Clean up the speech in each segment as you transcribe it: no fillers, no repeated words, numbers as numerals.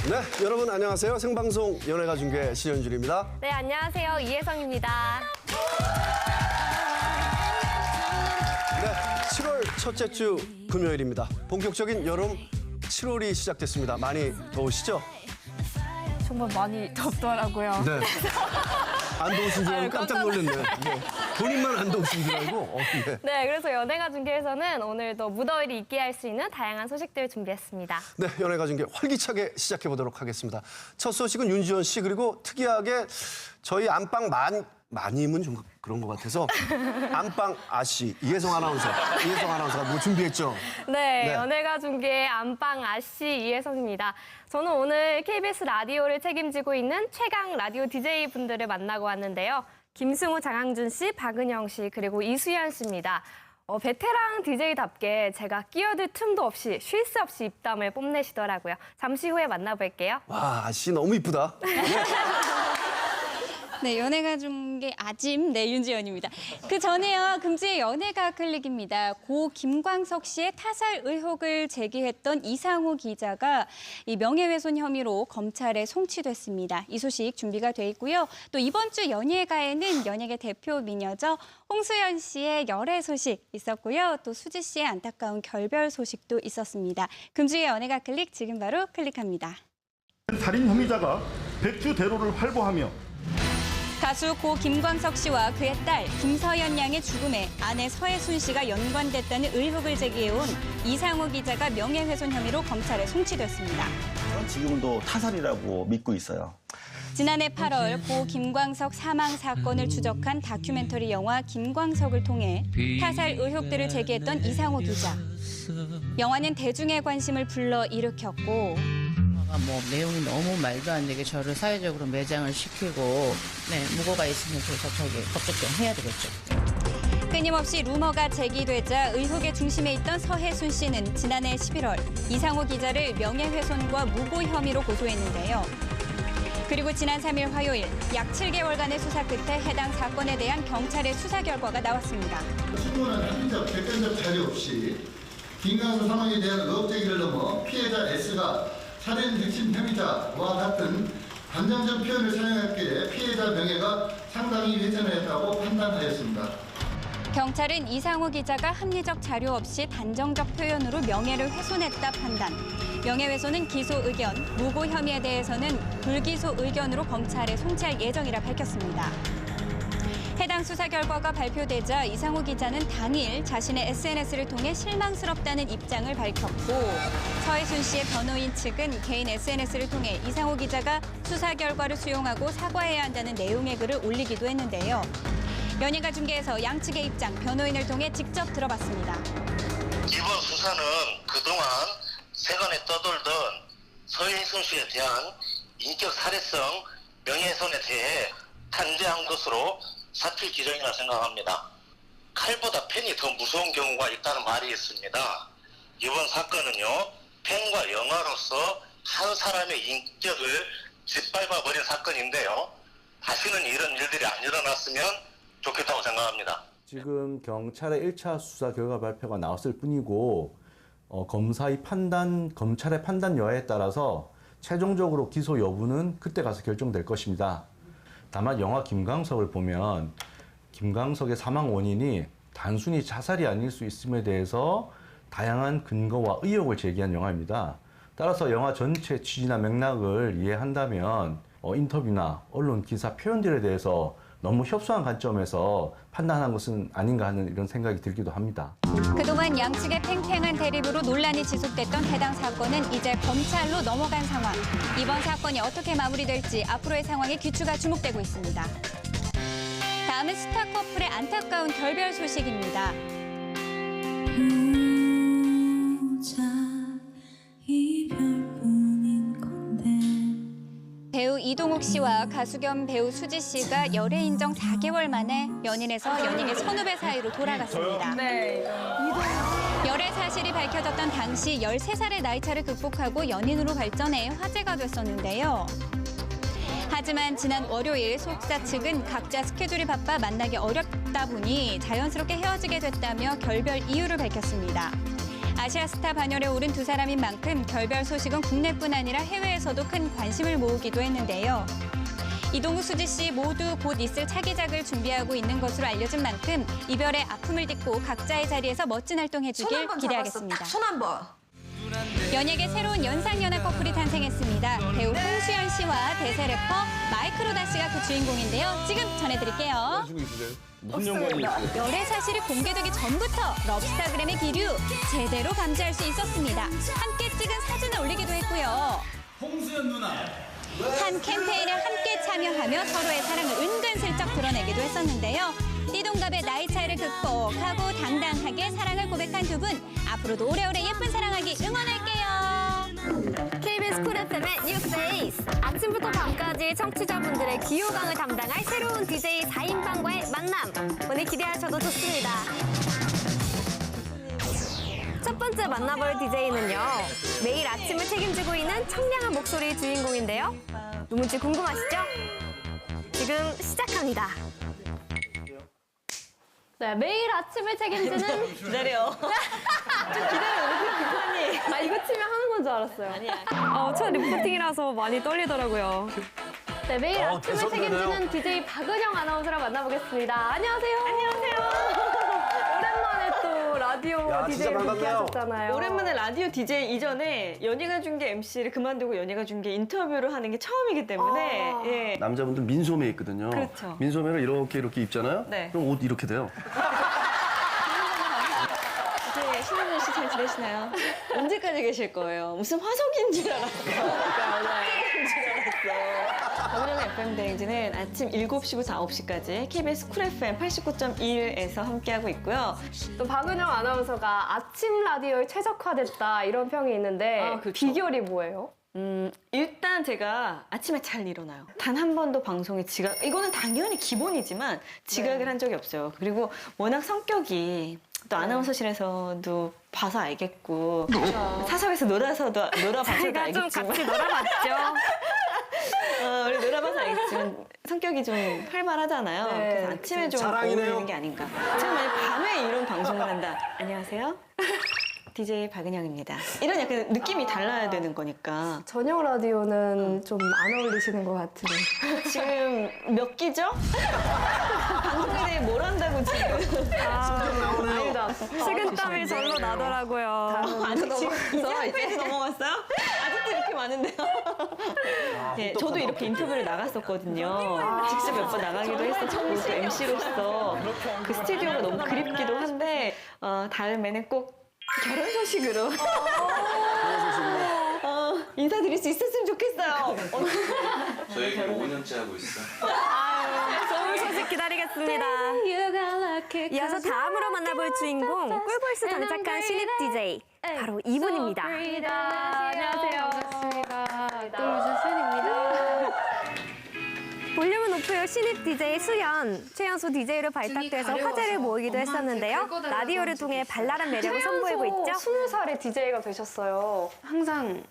네, 여러분 안녕하세요. 생방송 연예가 중계 신현준입니다. 네, 안녕하세요. 이혜성입니다. 네, 7월 첫째 주 금요일입니다. 본격적인 여름 7월이 시작됐습니다. 많이 더우시죠? 정말 많이 덥더라고요. 네. 안 더우신 줄 알고 깜짝 놀랐네. 네. 본인만 안 더우신 줄 알고. 네. 네, 그래서 연예가 중계에서는 오늘도 무더위를 잊게 할 수 있는 다양한 소식들을 준비했습니다. 네, 연예가 중계 활기차게 시작해 보도록 하겠습니다. 첫 소식은 윤지원 씨, 그리고 특이하게 저희 안방 마님은 좀 그런 것 같아서 안방 아씨 이혜성 아나운서가 뭐 준비했죠? 네, 네. 연예가 중계의 안방 아씨 이혜성입니다. 저는 오늘 KBS 라디오를 책임지고 있는 최강 라디오 DJ 분들을 만나고 왔는데요. 김승우, 장항준 씨, 박은영 씨, 그리고 이수연 씨입니다. 베테랑 DJ답게 제가 끼어들 틈도 없이 쉴 새 없이 입담을 뽐내시더라고요. 잠시 후에 만나볼게요. 와, 아씨 너무 이쁘다. 네, 연예가 중계 아짐, 네, 윤지연입니다. 그 전에요, 금주의 연예가 클릭입니다. 고 김광석 씨의 타살 의혹을 제기했던 이상호 기자가 이 명예훼손 혐의로 검찰에 송치됐습니다. 이 소식 준비가 돼 있고요. 또 이번 주 연예가에는 연예계 대표 미녀죠. 홍수연 씨의 열애 소식 있었고요. 또 수지 씨의 안타까운 결별 소식도 있었습니다. 금주의 연예가 클릭 지금 바로 클릭합니다. 살인 혐의자가 백주대로를 활보하며 가수 고 김광석 씨와 그의 딸 김서연 양의 죽음에 아내 서혜순 씨가 연관됐다는 의혹을 제기해온 이상호 기자가 명예훼손 혐의로 검찰에 송치됐습니다. 저는 지금도 타살이라고 믿고 있어요. 지난해 8월 고 김광석 사망 사건을 추적한 다큐멘터리 영화 김광석을 통해 타살 의혹들을 제기했던 이상호 기자. 영화는 대중의 관심을 불러일으켰고 뭐 내용이 너무 말도 안 되게 저를 사회적으로 매장을 시키고 무고가 있으면 그래서 저기 법적 해야 되겠죠. 끊임없이 루머가 제기되자 의혹의 중심에 있던 서혜순 씨는 지난해 11월 이상호 기자를 명예훼손과 무고 혐의로 고소했는데요. 그리고 지난 3일 화요일 약 7개월간의 수사 끝에 해당 사건에 대한 경찰의 수사 결과가 나왔습니다. 충분한 합리적 객관적 자료 없이 김광석 사망에 대한 의혹 제기를 넘어 피해자 S가 살인 핵심 혐의자와 같은 감정적 표현을 사용했기에 피해자 명예가 상당히 훼손했다고 판단하였습니다. 경찰은 이상호 기자가 합리적 자료 없이 단정적 표현으로 명예를 훼손했다 판단. 명예훼손은 기소 의견, 무고 혐의에 대해서는 불기소 의견으로 검찰에 송치할 예정이라 밝혔습니다. 해당 수사 결과가 발표되자 이상호 기자는 당일 자신의 SNS를 통해 실망스럽다는 입장을 밝혔고 서혜순 씨의 변호인 측은 개인 SNS를 통해 이상호 기자가 수사 결과를 수용하고 사과해야 한다는 내용의 글을 올리기도 했는데요. 연예가 중계에서 양측의 입장, 변호인을 통해 직접 들어봤습니다. 이번 수사는 그동안 세간에 떠돌던 서혜순 씨에 대한 인격 살해성 명예훼손에 대해 탄재한 것으로 사필 기정이라 생각합니다. 칼보다 펜이 더 무서운 경우가 있다는 말이 있습니다. 이번 사건은요, 펜과 영화로서 한 사람의 인격을 짓밟아버린 사건인데요. 다시는 이런 일들이 안 일어났으면 좋겠다고 생각합니다. 지금 경찰의 1차 수사 결과 발표가 나왔을 뿐이고 검찰의 판단 여하에 따라서 최종적으로 기소 여부는 그때 가서 결정될 것입니다. 다만 영화 김광석을 보면 김광석의 사망 원인이 단순히 자살이 아닐 수 있음에 대해서 다양한 근거와 의혹을 제기한 영화입니다. 따라서 영화 전체 취지나 맥락을 이해한다면 인터뷰나 언론 기사 표현들에 대해서 너무 협소한 관점에서 판단한 것은 아닌가 하는 이런 생각이 들기도 합니다. 그동안 양측의 팽팽한 대립으로 논란이 지속됐던 해당 사건은 이제 검찰로 넘어간 상황. 이번 사건이 어떻게 마무리될지 앞으로의 상황에 귀추가 주목되고 있습니다. 다음은 스타 커플의 안타까운 결별 소식입니다. 배우 이동욱 씨와 가수 겸 배우 수지 씨가 열애 인정 4개월 만에 연인에서 연인의 선후배 사이로 돌아갔습니다. 열애 사실이 밝혀졌던 당시 13살의 나이차를 극복하고 연인으로 발전해 화제가 됐었는데요. 하지만 지난 월요일 소속사 측은 각자 스케줄이 바빠 만나기 어렵다 보니 자연스럽게 헤어지게 됐다며 결별 이유를 밝혔습니다. 아시아스타 반열에 오른 두 사람인 만큼 결별 소식은 국내뿐 아니라 해외에서도 큰 관심을 모으기도 했는데요. 이동국, 수지 씨 모두 곧 있을 차기작을 준비하고 있는 것으로 알려진 만큼 이별의 아픔을 딛고 각자의 자리에서 멋진 활동해주길 기대하겠습니다. 손 한 번. 연예계 새로운 연상연하 커플이 탄생했습니다. 배우 홍수연 씨와 대세 래퍼 마이크로다 씨가 그 주인공인데요. 지금 전해드릴게요. 무슨 연관이 있어요? 열애 사실이 공개되기 전부터 럽스타그램의 기류 제대로 감지할 수 있었습니다. 함께 찍은 사진을 올리기도 했고요. 홍수연 누나. 한 캠페인에 함께 참여하며 서로의 사랑을 은근슬쩍 드러내기도 했었는데요. 띠동갑의 나이 차이를 극복하고 당당하게 사랑을 고백한 두 분. 앞으로도 오래오래 예쁜 사랑하기 응원할게요. KBS 쿨 FM의 뉴페이스. 아침부터 밤까지 청취자분들의 귀요강을 담당할 새로운 DJ 4인방과의 만남. 오늘 기대하셔도 좋습니다. 첫 번째 만나볼 DJ는요. 매일 아침을 책임지고 있는 청량한 목소리의 주인공인데요. 누군지 궁금하시죠? 지금 시작합니다. 네, 매일 아침을 책임지는 기다려. 좀 기다려. 왜 그렇게 급하니? 아, 이거 치면 하는 건 줄 알았어요. 아니야. 첫 리포팅이라서 많이 떨리더라고요. 네, 매일 아침을 책임지는 DJ 박은영 아나운서를 만나보겠습니다. 안녕하세요. 오랜만에 또 라디오 DJ 함께 하셨잖아요. 오랜만에 라디오 DJ 이전에 연예가 중계 MC를 그만두고 연예가 중계 인터뷰를 하는 게 처음이기 때문에 예. 남자분들 민소매 있거든요. 그렇죠. 민소매를 이렇게 입잖아요. 네. 그럼 옷 이렇게 돼요. 이제 신현준 씨 잘 지내시나요? 언제까지 계실 거예요? 무슨 화석인 줄 알았어요. 박은영의 FM 대행진은 아침 7시부터 9시까지 KBS 쿨 FM 89.1에서 함께하고 있고요. 또 박은영 아나운서가 아침 라디오에 최적화됐다 이런 평이 있는데 아, 그렇죠. 비결이 뭐예요? 일단 제가 아침에 잘 일어나요. 단 한 번도 방송에 이거는 당연히 기본이지만 지각을 한 적이 없어요. 그리고 워낙 성격이 또 아나운서실에서도 봐서 알겠고 사석에서 놀아봐서도 제가 알겠지만 좀 같이 놀아봤죠. 우리 놀아봐서 알겠지만 성격이 좀 활발하잖아요. 네, 그래서 아침에 좀 자랑이네요. 어울리는 게 아닌가. 제가 만약 밤에 이런 방송을 한다. 안녕하세요. DJ 박은영입니다. 이런 약간 느낌이 달라야 되는 거니까. 저녁 라디오는 좀 안 어울리시는 것 같은데. 지금 몇 기죠? 방송에 대해 뭘 한다고 지금. 아니다. 식은땀이 절로 나더라고요. 아직 지금 이제 페이지 넘어갔어요? 아직도 이렇게 많은데요? 네, 저도 이렇게 인터뷰를 나갔었거든요. 직접 몇 번 나가기도 했었고 또 MC로서 그 스튜디오가 너무 그립기도 한데 다음에는 꼭 결혼 소식으로 인사드릴 수 있었으면 좋겠어요. 저희 결혼 5년째 하고 있어. 좋은 소식 기다리겠습니다. 이어서 다음으로 만나볼 주인공 꿀벌스 장착한 신입 DJ 바로 이분입니다. 안녕하세요. 반갑습니다. 똘무준 볼륨은 높여요 신입 DJ 수연. 최연소 DJ로 발탁돼서 화제를 모으기도 했었는데요. 라디오를 통해 발랄한 매력을 선보이고 있죠. 20살에 DJ가 되셨어요. 항상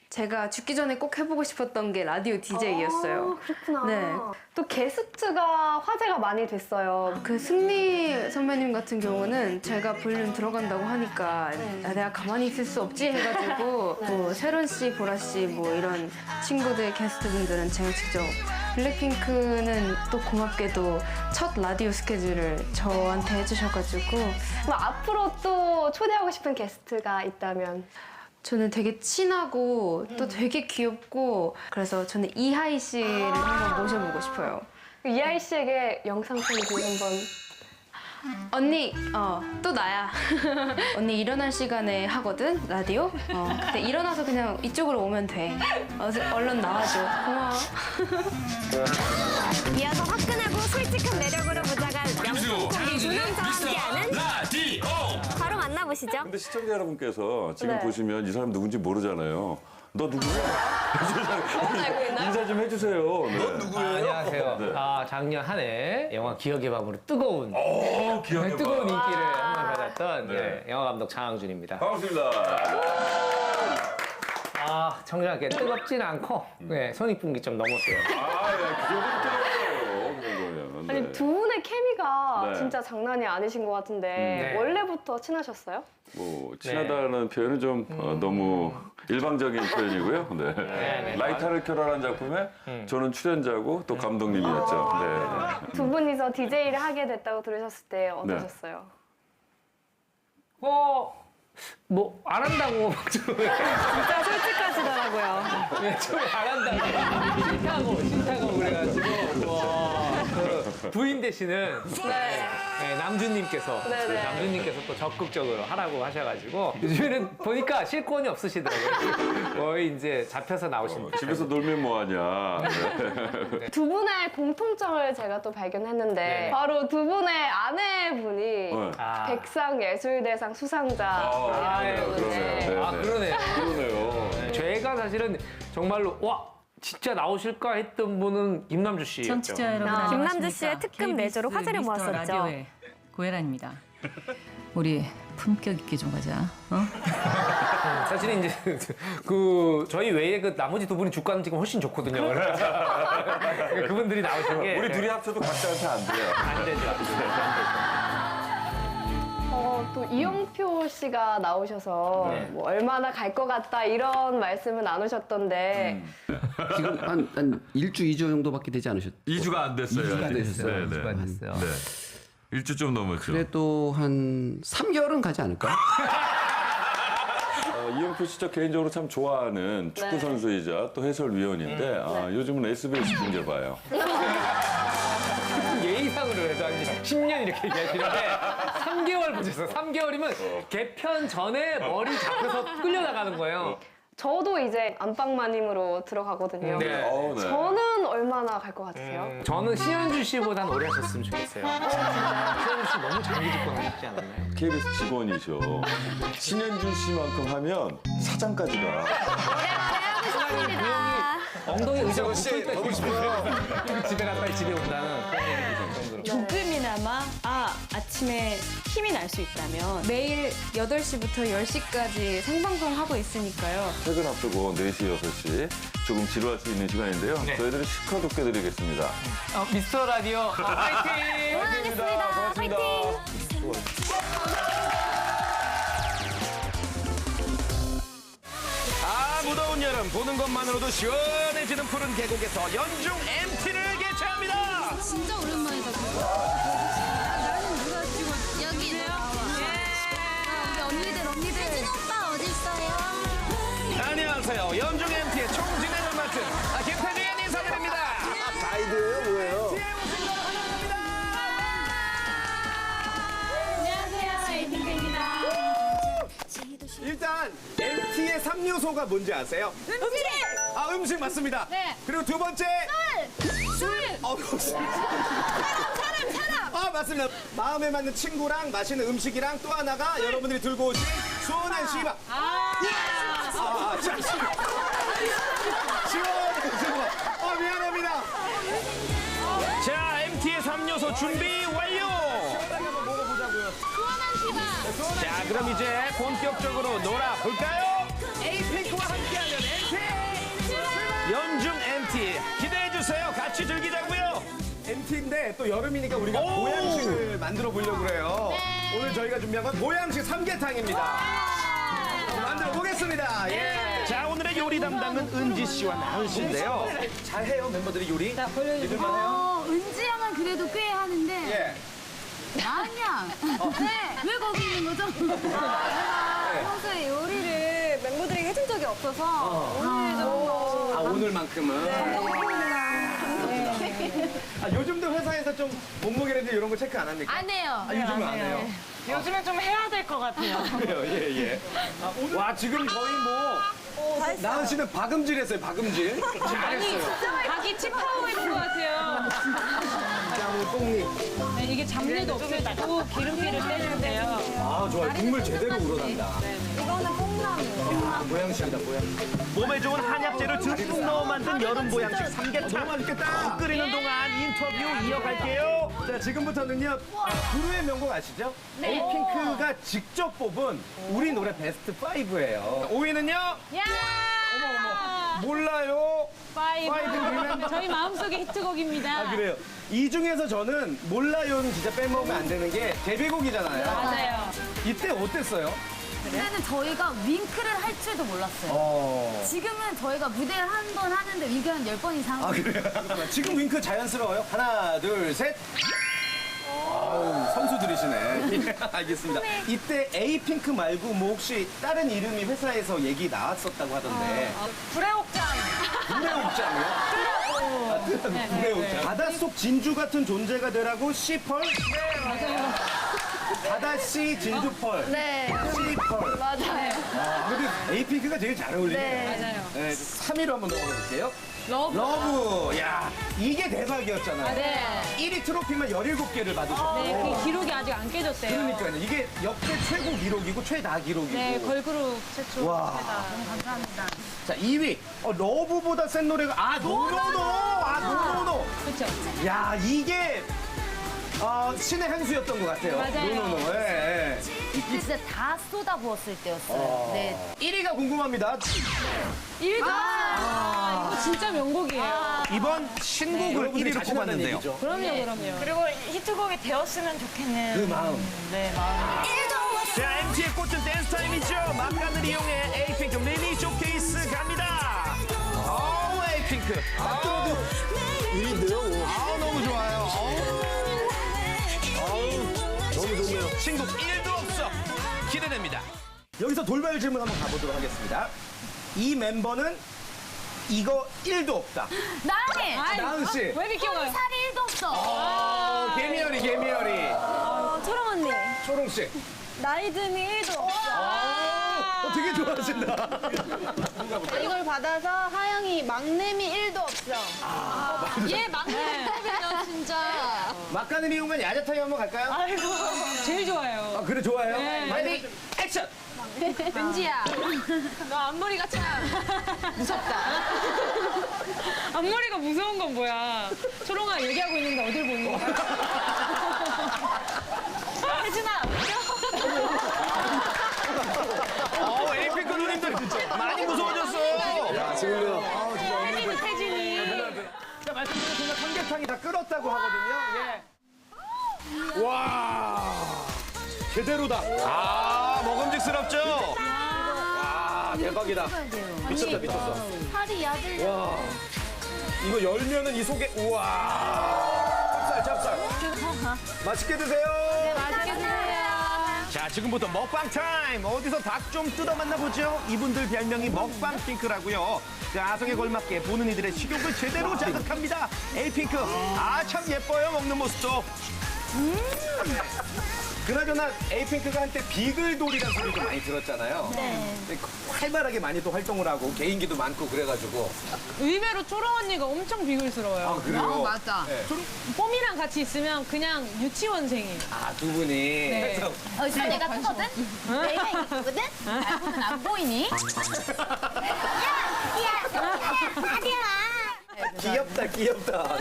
제가 죽기 전에 꼭 해보고 싶었던 게 라디오 DJ였어요. 그렇구나. 네. 또 게스트가 화제가 많이 됐어요. 그 승리 선배님 같은 경우는 제가 볼륨 들어간다고 하니까 내가 가만히 있을 수 없지 해가지고 뭐 세론 씨, 보라 씨 뭐 이런 친구들 게스트분들은 제가 직접 블랙핑크는 또 고맙게도 첫 라디오 스케줄을 저한테 해주셔가지고 그럼 앞으로 또 초대하고 싶은 게스트가 있다면? 저는 되게 친하고 또 되게 귀엽고 그래서 저는 이하이 씨를 한번 모셔보고 싶어요. 이하이 씨에게 영상 편지 한번. 언니, 또 나야. 언니 일어날 시간에 하거든, 라디오? 근데 일어나서 그냥 이쪽으로 오면 돼. 얼른 나와줘. 고마워. 이어서 화끈하고 솔직한 매력으로 무장한 명수콩이 두 남자와 함께하는 라디오! 바로 만나보시죠. 근데 시청자 여러분께서 지금 네. 보시면 이 사람 누군지 모르잖아요. 너 누구야? 인사 좀 해주세요. 네. 넌 누구예요? 안녕하세요. 네. 작년 한 해 영화 기억의 밤으로 뜨거운 기억의 뜨거운 밤. 인기를 한번 받았던 네. 영화 감독 장항준입니다. 반갑습니다. 청량하게 뜨겁진 않고 손익분기 좀 넘었어요. 그 정도는 뜨거워요. 그 정도면. 아니 두 분의 케미가 네. 진짜 장난이 아니신 것 같은데 네. 원래부터 친하셨어요? 뭐 친하다는 표현은 좀 너무 일방적인 표현이고요. 네. 네. 라이터를 켜라라는 작품에 저는 출연자고 또 감독님이었죠. 네. 두 분이서 DJ를 하게 됐다고 들으셨을 때 어떠셨어요? 뭐 안 한다고 진짜 솔직하시더라고요. 네, 좀안 한다고 싫다고 그래가지고 그 부인 되시는 네, 남준님께서 네네. 남준님께서 또 적극적으로 하라고 하셔가지고 요즘에는 보니까 실권이 없으시더라고요. 거의 이제 잡혀서 나오신 집에서 놀면 뭐하냐. 네. 두 분의 공통점을 제가 또 발견했는데 네네. 바로 두 분의 아내분이 네. 백상예술대상 수상자라는 그러네요. 네, 아 네. 그러네요. 그러네요. 제가 사실은 정말로 와 진짜 나오실까 했던 분은 김남주 씨였죠. 청취자 여러분 김남주 안녕하십니까? 씨의 특급 KBS 내조로 화제를 미스터 모았었죠. 라디오의 고혜란입니다. 우리 품격 있게 좀 가자. 사실은 이제 그 저희 외에 그 나머지 두 분이 주가는 지금 훨씬 좋거든요. 그분들이 나오신 게 우리 둘이 합쳐도 각자한테 안 돼요. 안 되죠. 안 되죠. 또 이영표 씨가 나오셔서 뭐 얼마나 갈 것 같다 이런 말씀은 나누셨던데 지금 한 1주, 2주 정도밖에 되지 않으셨죠? 2주가 안 됐어요. 2주가 아직. 됐어요. 네, 네. 2주가 안 됐어요. 네. 1주 좀 넘었죠. 그래도 한 3개월은 가지 않을까? 이영표 씨 저 개인적으로 참 좋아하는 축구 선수이자 또 해설위원인데 요즘은 SBS 중계 봐요. 예의상으로 해도 한 10년 이렇게 얘기하시는데 3개월 보셨어요. 3개월이면 개편 전에 머리 잡혀서 끌려나가는 거예요. 저도 이제 안방마님으로 들어가거든요. 네. 네. 저는 얼마나 갈 것 같으세요? 저는 신현주 씨보단 오래 하셨으면 좋겠어요. 신현주 씨 너무 장기 집권하시지 않았나요? KBS 직원이죠. 신현준 씨만큼 하면 사장까지가. 엉덩이 의자가 붙어있다 보고 싶어요. 집에 갔다 집에 온다는 그런 얘기 정도로. 조금이나마 아침에 힘이 날 수 있다면 매일 8시부터 10시까지 생방송 하고 있으니까요. 퇴근 앞두고 4시, 6시 조금 지루할 수 있는 시간인데요. 네. 저희들이 시커 돋게 드리겠습니다. 미스터 라디오 화이팅! 화이팅입니다. 고맙습니다. 무더운 여름 보는 것만으로도 시원해지는 푸른 계곡에서 연중 MT를 개최합니다. 진짜 오랜만이다. 나는 누가 지금 여기 나와. 우리 언니들. 혜진 오빠 어디 있어요? 안녕하세요. 연중 MT의 총진행을 맡은 김태진 인사드립니다. 가이드예요, 뭐예요? 안녕하세요. 김태진입니다. 일단 MT의 3요소가 뭔지 아세요? 음식! 음식 맞습니다. 네. 그리고 두 번째 술! 사람! 맞습니다. 마음에 맞는 친구랑 맛있는 음식이랑 또 하나가 여러분들이 들고 오신 시원한 씨바. 시원한 씨바. 미안합니다. 자, MT의 3요소 준비 완료. 한번 먹어보자고요. 자, 그럼 이제 본격적으로 놀아볼까요? 에이핑크와 함께하는 MT! 연중 MT 기대해주세요. 같이 즐기자고요. MT인데 또 여름이니까 우리가 보양식을 만들어 보려고 그래요. 오늘 저희가 준비한 건 보양식 삼계탕입니다. 만들어 보겠습니다. 예. 자, 오늘의 요리 담당은 은지 씨와 나은 씨인데요. 잘해요, 멤버들이 요리? 자, 믿을만해요? 은지 양은 그래도 꽤 하는데. 예. 나은 양. 네. 왜 거기 있는 거죠? 평소에 요리를 멤버들에게 해준 적이 없어서 오늘 좀 오늘만큼은. 요즘도 회사에서 좀 몸무게라든지 이런 거 체크 안 합니까? 안 해요. 요즘은 안 해요. 요즘에 좀 해야 될 것 같아요. 그래요, 예. 와, 지금 거의 나은 씨는 박음질 했어요, 박음질. 잘했어요. 닭이 칩하고 있는 것 같아요. 짱 똥님. 네, 이게 잡내도 없애주고 기름기를 빼는데요. 좋아요. 국물 제대로 우러난다. 이거는 뽕나무. 보양식이다, 보양. 몸에 좋은 한약재를 듬뿍 넣어 만든 여름 보양식 삼계탕. 너무 맛있겠다. 끓이는 동안 인터뷰 이어갈게요. 자, 지금부터는요. 부르의 명곡 아시죠? 에이핑크가 직접 뽑은 우리 노래 베스트 5예요. 5위는요? 야! 어머. 몰라요. 파이브. 저희 마음속의 히트곡입니다. 아, 그래요? 이 중에서 저는 몰라요는 진짜 빼먹으면 안 되는 게 데뷔곡이잖아요. 맞아요. 이때 어땠어요? 그때는 저희가 윙크를 할 줄도 몰랐어요. 지금은 저희가 무대를 한 번 하는데 윙크 한 10번 이상. 아, 그래요? 지금 윙크 자연스러워요? 하나, 둘, 셋. 아우, 선수들이시네. 알겠습니다. 이때 에이핑크 말고 뭐 혹시 다른 이름이 회사에서 얘기 나왔었다고 하던데. 불의옥장. 불의옥장이요? 불의옥장. 바닷속 진주 같은 존재가 되라고 씨펄? 네, 맞아요. 바다씨 진주펄. 네. 씨펄. 맞아요. 아, 근데 에이핑크가 되게 잘 어울리네요. 네. 맞아요. 네, 3위로 한번 넘어가 볼게요. 러브. 야, 이게 대박이었잖아요. 아, 네. 1위 트로피만 17개를 받으셨고. 네, 그 기록이 아직 안 깨졌대요. 그러니까요. 이게 역대 최고 기록이고 최다 기록이고. 네, 걸그룹 최초. 와. 너무 감사합니다. 자, 2위. 러브보다 센 노래가 노노노. 노노노. 그렇죠. 야, 이게 신의 한 수였던 것 같아요. 맞아요. 노노노. 예, 예. 이때 진짜 다 쏟아부었을 때였어요. 네. 1위가 궁금합니다. 1위. 이거 진짜 명곡이에요. 이번 신곡을 1위로 뽑았는데요. 그럼요. 그리고 히트곡이 되었으면 좋겠는 그 마음. 네, 마음. 자, MT의 꽃은 댄스 타임이죠. 막간을 이용해 에이핑크 미니 쇼케이스 갑니다. 에이핑크. 일인데요. 너무 좋아요. 너무 좋네요. 신곡 1도 없어. 기대됩니다. 여기서 돌발 질문 한번 가보도록 하겠습니다. 이 멤버는 이거 1도 없다. 나은이! 나은 씨. 왜 비켜가요? 살이 1도 없어. 개미열이. 초롱 언니. 초롱 씨. 나이든이 1도 없어. 되게 좋아하신다. 이걸 받아서 하영이 막내미 1도 없어. 얘 막내거든요, 진짜. 막간을 이용한 야자 타임 한번 갈까요? 제일 좋아요. 그래, 좋아요. 네. 레디, 액션! 은지야, 너 앞머리가 참 무섭다. 앞머리가 무서운 건 뭐야? 초롱아 얘기하고 있는데 어딜 보는 거야? 혜진아, 에이핑크 누님들 많이 무서워졌어요. 야, 지금요. 혜진이. 자, 말씀드린 순간 삼계탕이 다 끓었다고 하거든요. 예. 와, 제대로다. 먹음직스럽죠? 와, 대박이다. 미쳤어. 살이 야들. 와, 이거 열면은 이 속에, 우와. 찹쌀. 맛있게 드세요. 맛있게 드세요. 자, 지금부터 먹방 타임. 어디서 닭 좀 뜯어 만나보죠. 이분들 별명이 먹방 핑크라고요. 자, 아성에 걸맞게 보는 이들의 식욕을 제대로 자극합니다. 에이핑크. 참 예뻐요, 먹는 모습도. 그나저나 에이핑크가 한때 비글돌이라는 소리도 많이 들었잖아요. 네. 활발하게 많이 또 활동을 하고 개인기도 많고 그래가지고. 의외로 초롱 언니가 엄청 비글스러워요. 그래요? 맞아. 네. 뽀미랑 같이 있으면 그냥 유치원생이. 두 분이. 네. 나 내가 크거든? 내가 이거거든? 알고는 안 보이니? 귀엽다.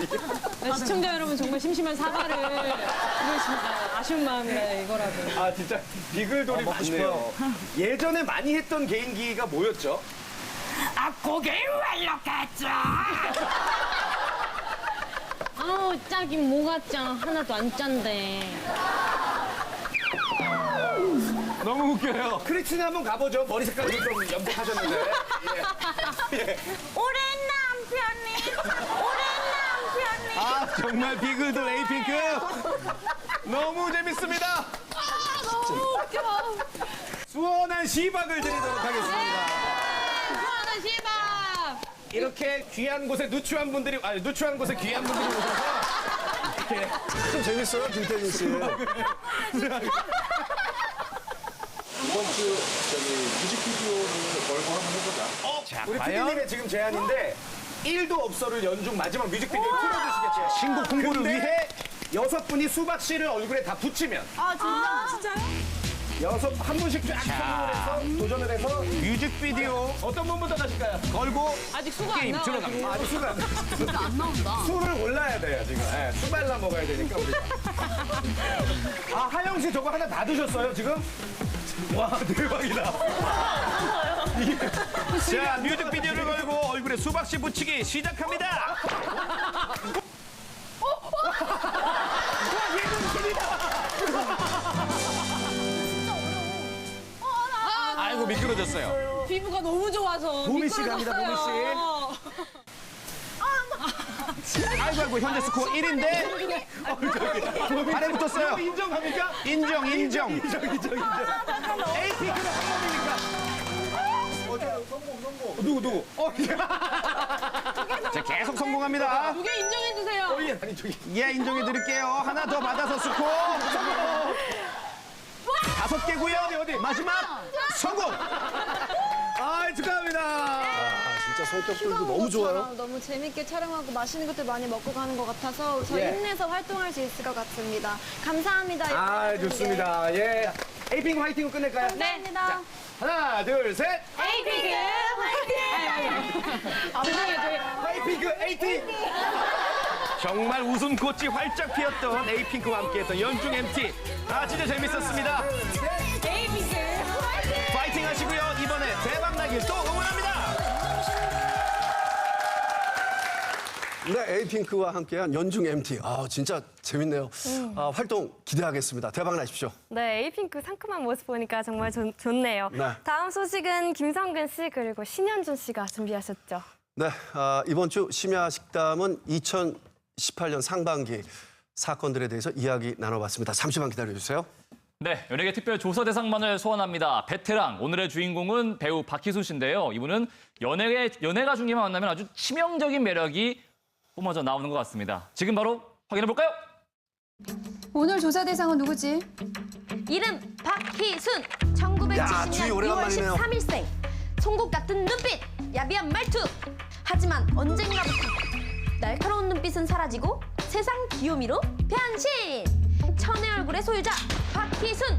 시청자 여러분 정말 심심한 사과를 드리겠습니다. 아쉬운 마음이라 이거라도. 진짜 비글돌이 많네요. 예전에 많이 했던 개인기가 뭐였죠? 고개 왜 이렇게 짜? 짜긴 뭐가 짜. 하나도 안 짠데. 너무 웃겨요. 크리스틴 한번 가보죠. 머리 색깔도 좀 염색하셨는데. 예. 오랜 남편이. 정말 비글돌 에이핑크. 너무 재밌습니다. 너무 웃겨. 수원한 시박을 드리도록 하겠습니다. 수원한 시박. 이렇게 귀한 곳에 누추한 분들이, 누추한 곳에 귀한 분들이 오셔서 이렇게. 좀 재밌어요, 김태진 씨. 이번 주 뮤직비디오를 걸고 한번 해보자. 자, 우리 PD님의 지금 제안인데 1도 없어를 연중 마지막 뮤직비디오에 틀어주시겠죠? 신곡 홍보를 위해 6분이 수박 씨를 얼굴에 다 붙이면 진짜요? 한 분씩 쫙 성공을 해서 도전을 해서 뮤직비디오 어떤 분부터 가실까요? 걸고 아직 수가 게임 안 나와가지고. 들어갑니다. 아직 수가 안 나와요. 진짜 안 나온다. 술을 골라야 돼요, 지금. 술 발라 먹어야 되니까, 우리가. 하영 씨 저거 하나 다 드셨어요, 지금? 와, 대박이다. 자, 뮤직비디오를 걸고 얼굴에 수박씨 붙이기 시작합니다. 아이고, 미끄러졌어요. 피부가 너무 좋아서 보미 씨 갑니다, 보미 씨. 아이고, 현재 스코어 1인데 발에 붙었어요. 인정합니까? 인정. 인정. 에이핑크는 성공입니까? 누구? 자, 계속 성공합니다. 2개 인정해주세요. 예, 인정해 드릴게요. 하나 더 받아서 스코어 성공. 5개고요. 마지막 성공. 축하합니다. 진짜 성격들도 너무 좋아요. 너무 재밌게 촬영하고 맛있는 것들 많이 먹고 가는 것 같아서 저희 힘내서 활동할 수 있을 것 같습니다. 감사합니다. 좋습니다. 예. 에이핑크 화이팅으로 끝낼까요? 감사합니다. 자, 하나, 둘, 셋. 에이핑크 화이팅! 화이핑크 에이팅! 정말 웃음꽃이 활짝 피었던 에이핑크와 함께했던 연중 MT. 진짜 재밌었습니다. 에이핑크 화이팅! 파이팅 하시고요. 이번에 대박나길 또 응원합니다. 네, 에이핑크와 함께한 연중 MT. 진짜 재밌네요. 활동 기대하겠습니다. 대박 나십시오. 네, 에이핑크 상큼한 모습 보니까 정말 좋네요. 네. 다음 소식은 김성근 씨 그리고 신현준 씨가 준비하셨죠. 네, 이번 주 심야 식담은 2018년 상반기 사건들에 대해서 이야기 나눠봤습니다. 잠시만 기다려주세요. 네, 연예계 특별 조사 대상만을 소환합니다. 베테랑, 오늘의 주인공은 배우 박희순 씨인데요. 이분은 연예가 중에만 만나면 아주 치명적인 매력이 뿜어져 나오는 것 같습니다. 지금 바로 확인해볼까요? 오늘 조사 대상은 누구지? 이름 박희순. 야, 1970년 주희 2월 오래간만이네요. 13일생. 송곳 같은 눈빛, 야비한 말투. 하지만 언젠가부터 날카로운 눈빛은 사라지고 세상 귀요미로 변신. 천의 얼굴의 소유자 박희순.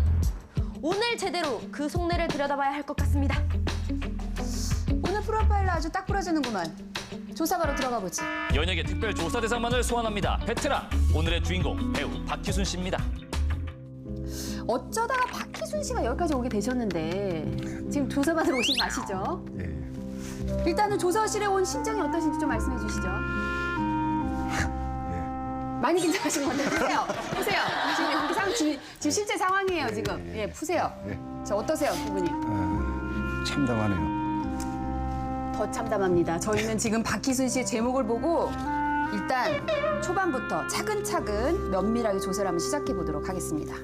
오늘 제대로 그 속내를 들여다봐야 할 것 같습니다. 오늘 프로파일러 아주 딱 부러지는구만. 조사 바로 들어가 보지. 연예계 특별 조사 대상만을 소환합니다. 베테랑, 오늘의 주인공 배우 박희순 씨입니다. 어쩌다가 박희순 씨가 여기까지 오게 되셨는데 지금 조사받으러 오신 거 아시죠? 예. 일단은 조사실에 온 심정이 어떠신지 좀 말씀해 주시죠. 많이 긴장하신 것 같아요. 푸세요. 지금 여기 지금 실제 상황이에요, 지금. 예, 푸세요. 자, 어떠세요, 기분이? 참담하네요. 더 참담합니다. 저희는 지금 박희순 씨의 제목을 보고 일단 초반부터 차근차근 면밀하게 조사를 한번 시작해 보도록 하겠습니다.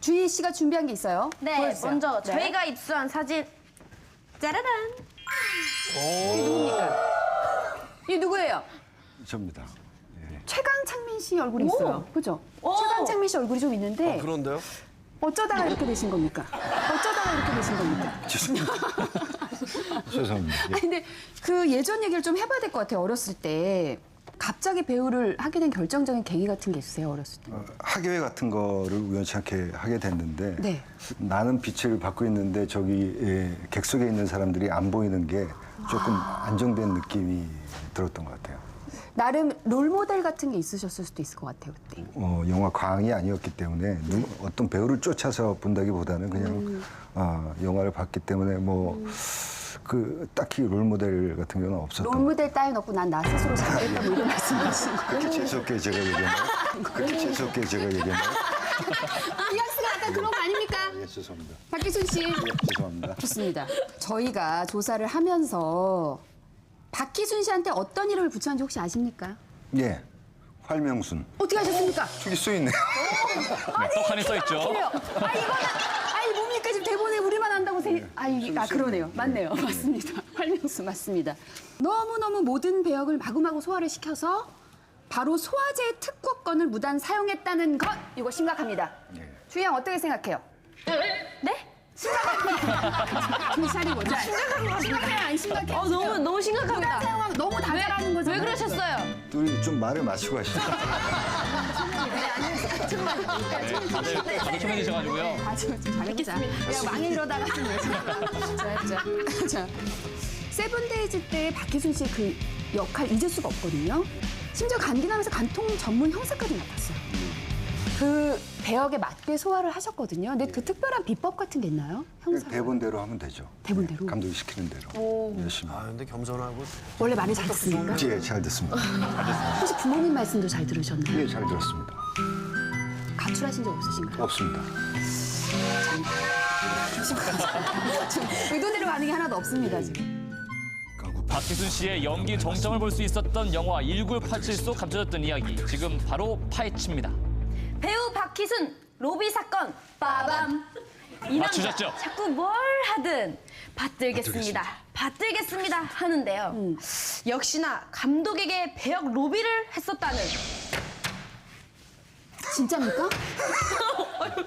주희 씨가 준비한 게 있어요. 네, 보여주세요. 먼저 네. 저희가 입수한 사진. 짜라란. 이게 누굽니까? 이게 누구예요? 접니다. 최강창민 씨 얼굴이 있어요. 그죠? 최강창민 씨 얼굴이 좀 있는데 그런데요? 어쩌다가 이렇게 되신 겁니까? 어쩌다가 이렇게 되신 겁니까? 죄송합니다. 아니, 근데 그 예전 얘기를 좀 해봐야 될 것 같아요. 어렸을 때 갑자기 배우를 하게 된 결정적인 계기 같은 게 있으세요? 어렸을 때? 학예회 같은 거를 우연치 않게 하게 됐는데 네. 나는 빛을 받고 있는데 저기 객석에 있는 사람들이 안 보이는 게 조금 안정된 느낌이 들었던 것 같아요. 나름 롤모델 같은 게 있으셨을 수도 있을 것 같아요, 그때. 영화 광이 아니었기 때문에 어떤 배우를 쫓아서 본다기보다는 그냥 영화를 봤기 때문에 딱히 롤모델 같은 경우는 없었던. 롤모델 따윈 없고 난 나 스스로 잘했다 뭐 이런 말씀하시는 거예요? 그렇게 재수없게 제가 얘기했나요? 그렇게 재수없게 제가 얘기했나요? 뉘앙스가 약간 그런 거 아닙니까? 예, 죄송합니다. 박희순 씨. 예, 죄송합니다. 좋습니다. 저희가 조사를 하면서 박희순 씨한테 어떤 이름을 붙였는지 혹시 아십니까? 예, 활명순. 어떻게 하셨습니까? 저기 써 있네요. 떡하니 써있죠. 이거는 뭡니까? 지금 대본에 우리만 안다고 그러네요. 맞네요. 맞습니다. 활명수 맞습니다. 너무너무 모든 배역을 마구마구 소화를 시켜서 바로 소화제 특허권을 무단 사용했다는 것! 이거 심각합니다. 주희양 어떻게 생각해요? 네? 심각합니다. 정신 차리고. 자, 심각해요? 안 심각해요? 너무 심각합니다. 무단 사용하고 너무 다잘하는 거죠. 왜 그러셨어요? 우리 좀 말을 마치고 하시죠. 다들 초면이셔가지고요. 좀 잘해보자. 그냥 망해 이러다가 자, 세븐데이즈 때 박희순 씨의 그 역할 잊을 수가 없거든요. 심지어 간기남에서 간통 전문 형사까지 맡았어요. 그 배역에 맞게 소화를 하셨거든요. 근데 그 특별한 비법 같은 게 있나요? 형사 대본대로 하면 되죠. 대본대로? 감독이 시키는 대로. 열심히. 아, 근데 겸손하고. 원래 말을 잘 듣습니까? 예, 잘 듣습니다. 혹시 부모님 말씀도 잘 들으셨나요? 예, 잘 들었습니다. 가출하신 적 없으신가요? 없습니다. 지금 의도대로 반응이 하나도 없습니다, 지금. 박희순 씨의 연기 정점을 볼 수 있었던 영화 1987 속 감춰졌던 이야기. 지금 바로 파헤칩니다. 배우 박희순 로비 사건 빠밤. 이 남자 맞추셨죠? 자꾸 뭘 하든 받들겠습니다 하는데요. 역시나 감독에게 배역 로비를 했었다는. 진짜입니까?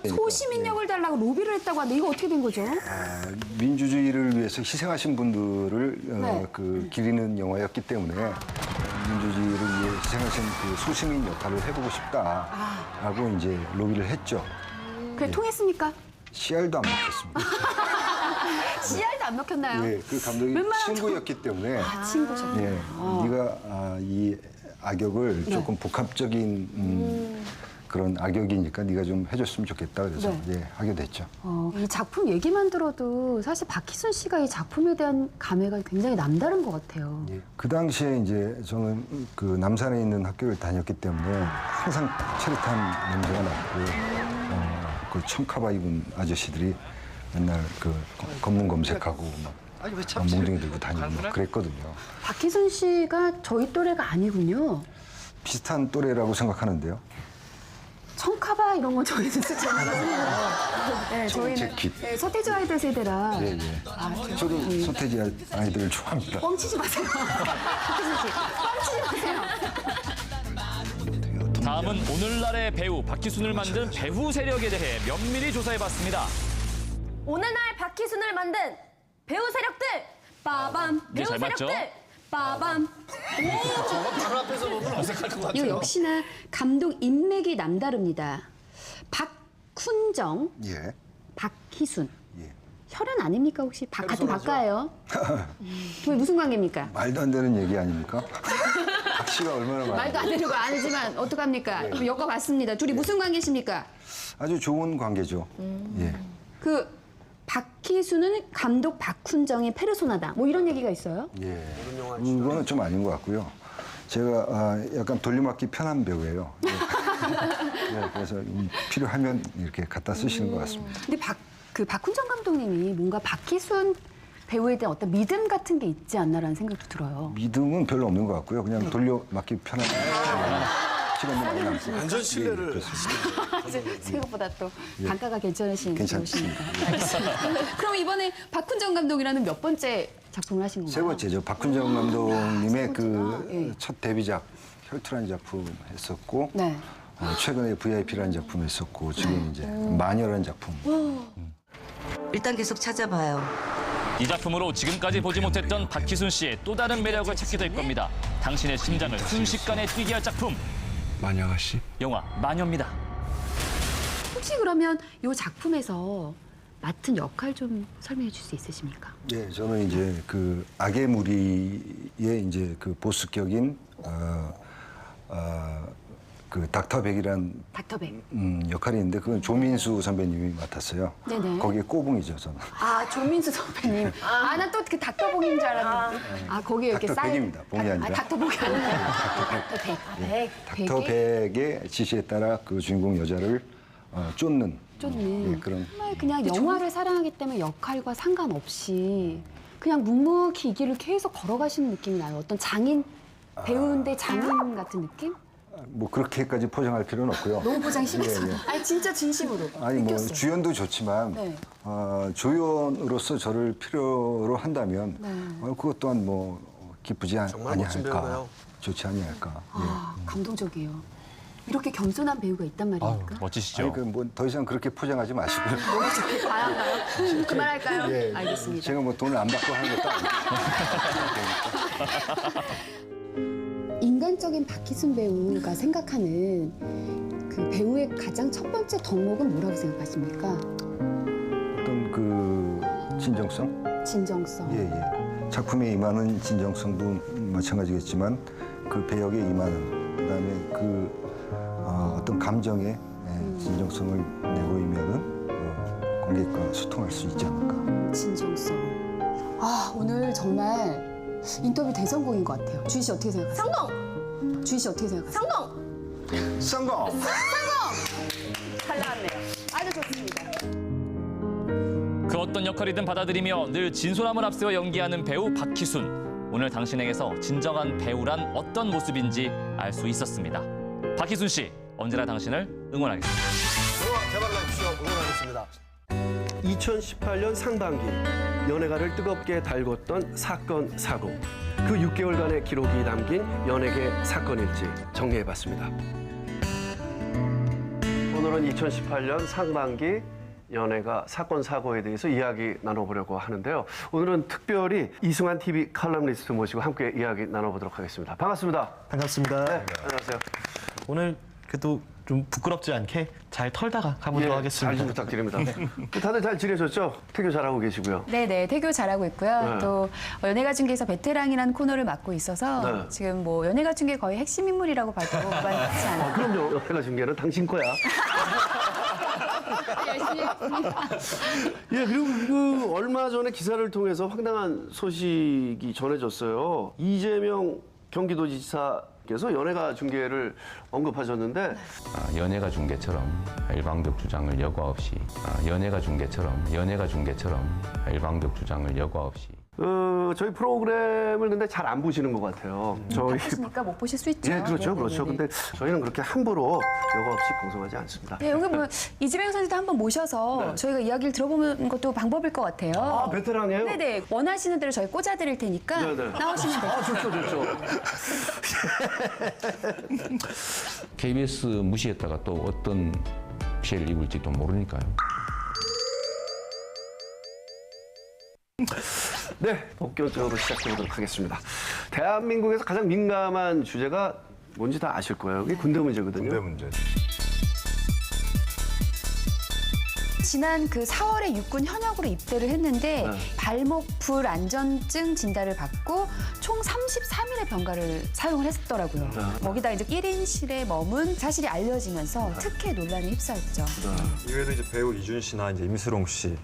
소시민 역을 달라고 로비를 했다고 하는데 이거 어떻게 된 거죠? 민주주의를 위해서 희생하신 분들을 네. 기리는 영화였기 때문에 민주주의를 위해 희생하신 그 소시민 역할을 해보고 싶다라고 이제 로비를 했죠. 그래 통했습니까? CR도 안 먹혔습니다. CR도 안 먹혔나요? 예, 그 감독이 웬만하면 친구였기 때문에. 친구셨군요. 예, 네가 이 악역을 네. 조금 복합적인 그런 악역이니까 네가 좀 해줬으면 좋겠다 그래서 네. 예, 하게 됐죠. 이 작품 얘기만 들어도 사실 박희순 씨가 이 작품에 대한 감회가 굉장히 남다른 것 같아요. 그 당시에 이제 저는 그 남산에 있는 학교를 다녔기 때문에 항상 차릿한 냄새가 났고 그 청카바 입은 아저씨들이 맨날 그 검문 검색하고 막 몽둥이 들고 다니고 막 그랬거든요. 박희순 씨가 저희 또래가 아니군요. 비슷한 또래라고 생각하는데요. 청카바 이런 건 저희는 쓰잖아요. 네, 저희는 재킷. 네, 서태지 아이들 세대라. 예, 예. 저도 서태지 아이들을 좋아합니다. 뻥치지 마세요. 박희순 씨, 뻥치지 마세요. 다음은 오늘날의 배우 박희순을 만든 배후 세력에 대해 면밀히 조사해봤습니다. 오늘날 박희순을 만든 배우 세력들 빠밤. 네, 배우 잘 맞죠? 세력들 빠밤. 저거 바로 앞에서 보면 어색할 것 같아요. 이거 역시나 감독 인맥이 남다릅니다. 박훈정, 예. 박희순. 예. 혈연 아닙니까 혹시? 같은 박가예요? 둘이 무슨 관계입니까? 말도 안 되는 얘기 아닙니까? 박 씨가 얼마나 많이 말도 안 되는 거 아니지만 어떡합니까? 네. 그럼 엮어봤습니다. 둘이 무슨 관계십니까? 아주 좋은 관계죠. 예. 그 박희순은 감독 박훈정의 페르소나다. 뭐 이런 얘기가 있어요? 예. 그거는 좀 아닌 것 같고요. 제가 약간 돌림받기 편한 배우예요. 예. 예, 그래서 필요하면 이렇게 갖다 쓰시는 것 같습니다. 근데 그 박훈정 감독님이 뭔가 박희순 배우에 대한 어떤 믿음 같은 게 있지 않나라는 생각도 들어요. 믿음은 별로 없는 것 같고요. 그냥 돌려막기 편한 시간도 많이 남고. 완전 신뢰를 생각보다 또 예. 단가가 괜찮으신 괜찮습니다. 배우십니다. 알겠습니다. 그럼 이번에 박훈정 감독이라는 몇 번째 작품을 하신 건가요? 세 번째죠. 박훈정 감독님의 세 그 첫 데뷔작 혈투라는 작품 했었고 네. 최근에 VIP라는 작품 했었고 지금 이제 마녀라는 작품. 일단 계속 찾아봐요. 이 작품으로 지금까지 보지 못했던 박희순 씨의 또 다른 매력을 찾게 될 겁니다. 당신의 심장을 순식간에 뛰게 할 작품. 마녀 아가씨? 영화 마녀입니다. 혹시 그러면 이 작품에서 맡은 역할 좀 설명해 줄 수 있으십니까? 네, 저는 이제 그 악의 무리의 이제 그 보스격인 그 닥터백이란 닥터백. 역할이 있는데 그건 조민수 선배님이 맡았어요. 네네. 거기에 꼬붕이죠, 저는. 아, 조민수 선배님. 아, 난 또 그 닥터봉인 줄 알았는데. 아, 거기에 이렇게 닥터백입니다. 봉이 아니라. 닥터봉이 아니라. 닥터백. 예. 닥터백의 지시에 따라 그 주인공 여자를 쫓는 예, 그런. 정말 그냥 영화를 사랑하기 때문에 역할과 상관없이 그냥 묵묵히 이 길을 계속 걸어가시는 느낌이 나요. 어떤 장인, 배우인데 장인 같은 느낌? 뭐 그렇게까지 포장할 필요는 없고요. 너무 포장 심했어요. 예, 예. 아니, 진짜 진심으로. 아니 뭐 느꼈어요. 주연도 좋지만 네. 조연으로서 저를 필요로 한다면 네. 그것 또한 뭐 기쁘지 정말 멋진 아니할까, 배우네요. 좋지 아니할까. 아, 감동적이에요. 이렇게 겸손한 배우가 있단 말입니까? 멋지시죠? 아니 그 뭐 더 이상 그렇게 포장하지 마시고요. 너무 좋게 과한가요? 그만할까요? 예, 알겠습니다. 제가 뭐 돈을 안 받고 하는 것도 아니고. 인간적인 박희순 배우가 생각하는 그 배우의 가장 첫 번째 덕목은 뭐라고 생각하십니까? 어떤 그 진정성? 진정성. 예, 예. 작품에 임하는 진정성도 마찬가지겠지만 그 배역에 임하는 그다음에 그 어떤 감정에 진정성을 내보이면은 관객과 소통할 수 있지 않을까. 진정성. 아, 오늘 정말 인터뷰 대성공인 것 같아요. 주희 씨 어떻게 생각하세요? 성공! 주희 씨 어떻게 생각하세요? 성공! 성공! 성공! 잘 나왔네요. 아주 좋습니다. 그 어떤 역할이든 받아들이며 늘 진솔함을 앞세워 연기하는 배우 박희순. 오늘 당신에게서 진정한 배우란 어떤 모습인지 알 수 있었습니다. 박희순 씨, 언제나 당신을 응원하겠습니다. 영화 개발라주시오. 응원하겠습니다. 2018년 상반기 연예가를 뜨겁게 달궜던 사건, 사고. 그 6개월간의 기록이 담긴 연예계 사건 일지 정리해봤습니다. 오늘은 2018년 상반기 연예가 사건, 사고에 대해서 이야기 나눠보려고 하는데요. 오늘은 특별히 이승환 TV 칼럼니스트 모시고 함께 이야기 나눠보도록 하겠습니다. 반갑습니다. 반갑습니다. 네, 안녕하세요. 오늘 그래도 좀 부끄럽지 않게 잘 털다가 가보도록 하겠습니다. 잘 좀 부탁드립니다. 다들 잘 지내셨죠? 태교 잘하고 계시고요. 네네, 태교 잘하고 있고요. 네. 또 연예가 중계에서 베테랑이라는 코너를 맡고 있어서 네. 지금 뭐 연예가 중계 거의 핵심 인물이라고 봐도 무방하지 않아요. 그럼요. 연예가 중계는 당신 거야. 열심히 했습니다. 예, 그리고 그 얼마 전에 기사를 통해서 황당한 소식이 전해졌어요. 이재명 경기도지사께서 연예가 중계를 언급하셨는데 연예가 중계처럼 일방적 주장을 여과 없이 연예가 중계처럼 일방적 주장을 여과 없이 저희 프로그램을 근데 잘 안 보시는 것 같아요. 저희 바쁘시니까 못 보실 수 있죠. 예, 그렇죠, 네네네네. 그렇죠. 근데 저희는 그렇게 함부로 여과 없이 방송하지 않습니다. 네, 여기 뭐 이재명 선수도 한번 모셔서 저희가 이야기를 들어보는 것도 방법일 것 같아요. 아, 베테랑이에요? 네네. 원하시는 대로 저희 꽂아드릴 테니까 네네. 나오시면 돼요. 아, 좋죠, 좋죠. KBS 무시했다가 또 어떤 피해를 입을지도 모르니까요. 네, 본격적으로 시작해보도록 하겠습니다. 대한민국에서 가장 민감한 주제가 뭔지 다 아실 거예요. 이게 군대 문제거든요. 군대 문제. 지난 그 4월에 육군 현역으로 입대를 했는데 네. 발목 불안전증 진단을 받고 총 33일의 병가를 사용을 했더라고요. 거기다 이제 1인실에 머문 사실이 알려지면서 특혜 논란에 휩싸였죠. 이외에도 이제 배우 이준 씨나 이제 임수롱 씨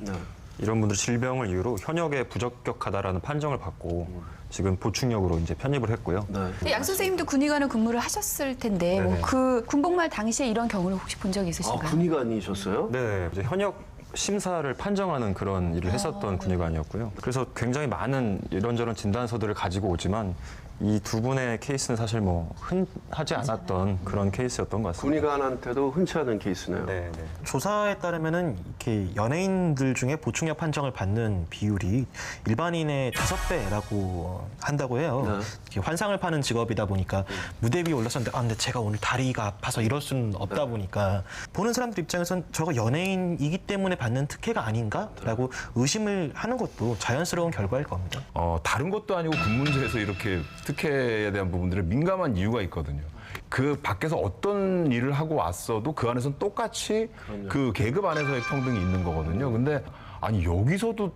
이런 분들 질병을 이유로 현역에 부적격하다라는 판정을 받고 지금 보충역으로 이제 편입을 했고요. 양 선생님도 군의관을 근무를 하셨을 텐데 뭐 네네. 그 군복말 당시에 이런 경우를 혹시 본 적이 있으신가요? 군의관이셨어요? 네, 이제 현역 심사를 판정하는 그런 일을 했었던 군의관이었고요. 그래서 굉장히 많은 이런저런 진단서들을 가지고 오지만 이 두 분의 케이스는 사실 뭐 흔하지 않았던 그런 케이스였던 것 같습니다. 군의관한테도 흔치 않은 케이스네요. 네. 조사에 따르면은 이렇게 연예인들 중에 보충역 판정을 받는 비율이 일반인의 5배라고 한다고 해요. 이렇게 환상을 파는 직업이다 보니까 무대 위에 올랐었는데 근데 제가 오늘 다리가 아파서 이럴 수는 없다 보니까 보는 사람들 입장에선 저거 연예인이기 때문에 받는 특혜가 아닌가라고 의심을 하는 것도 자연스러운 결과일 겁니다. 다른 것도 아니고 군 문제에서 이렇게 특혜에 대한 부분들에 민감한 이유가 있거든요. 그 밖에서 어떤 일을 하고 왔어도 그 안에서는 똑같이 그 계급 안에서의 평등이 있는 거거든요. 근데 아니 여기서도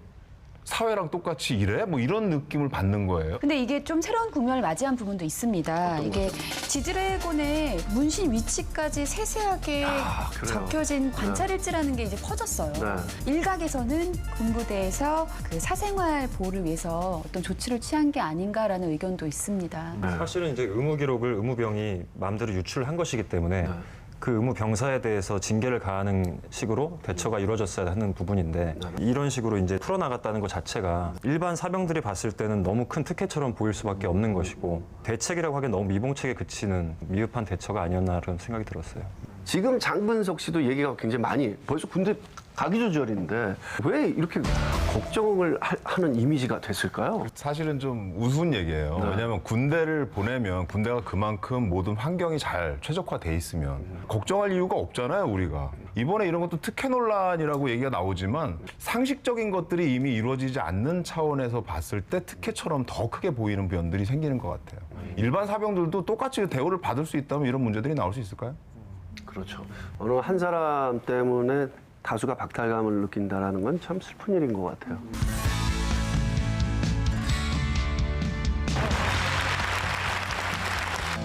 사회랑 똑같이 이래? 뭐 이런 느낌을 받는 거예요. 근데 이게 좀 새로운 국면을 맞이한 부분도 있습니다. 이게 지드래곤의 문신 위치까지 세세하게 그래요? 적혀진 관찰일지라는 게 이제 퍼졌어요. 네. 일각에서는 군부대에서 그 사생활 보호를 위해서 어떤 조치를 취한 게 아닌가라는 의견도 있습니다. 사실은 이제 의무 기록을 의무병이 마음대로 유출한 것이기 때문에 그 의무 병사에 대해서 징계를 가하는 식으로 대처가 이루어졌어야 하는 부분인데 이런 식으로 이제 풀어나갔다는 것 자체가 일반 사병들이 봤을 때는 너무 큰 특혜처럼 보일 수밖에 없는 것이고 대책이라고 하기엔 너무 미봉책에 그치는 미흡한 대처가 아니었나라는 생각이 들었어요. 지금 장근석 씨도 얘기가 굉장히 많이 벌써 군대 가기 조절인데 왜 이렇게 걱정을 하는 이미지가 됐을까요? 사실은 좀 우스운 얘기예요. 왜냐하면 군대를 보내면 군대가 그만큼 모든 환경이 잘 최적화돼 있으면 걱정할 이유가 없잖아요, 우리가. 이번에 이런 것도 특혜 논란이라고 얘기가 나오지만 상식적인 것들이 이미 이루어지지 않는 차원에서 봤을 때 특혜처럼 더 크게 보이는 면들이 생기는 것 같아요. 일반 사병들도 똑같이 대우를 받을 수 있다면 이런 문제들이 나올 수 있을까요? 그렇죠. 어느 한 사람 때문에 다수가 박탈감을 느낀다는 건 참 슬픈 일인 것 같아요.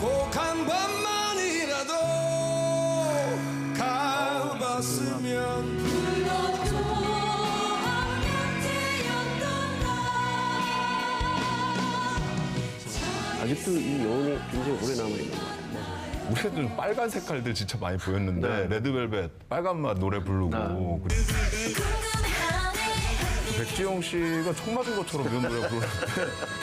꼭 한 번만이라도 아직도 이 여운이 굉장히 오래 남아있는 것 같아요. 우리가 좀 빨간 색깔들 진짜 많이 보였는데 레드벨벳 빨간 맛 노래 부르고 백지영 씨가 총 맞은 것처럼 이런 노래 부르는데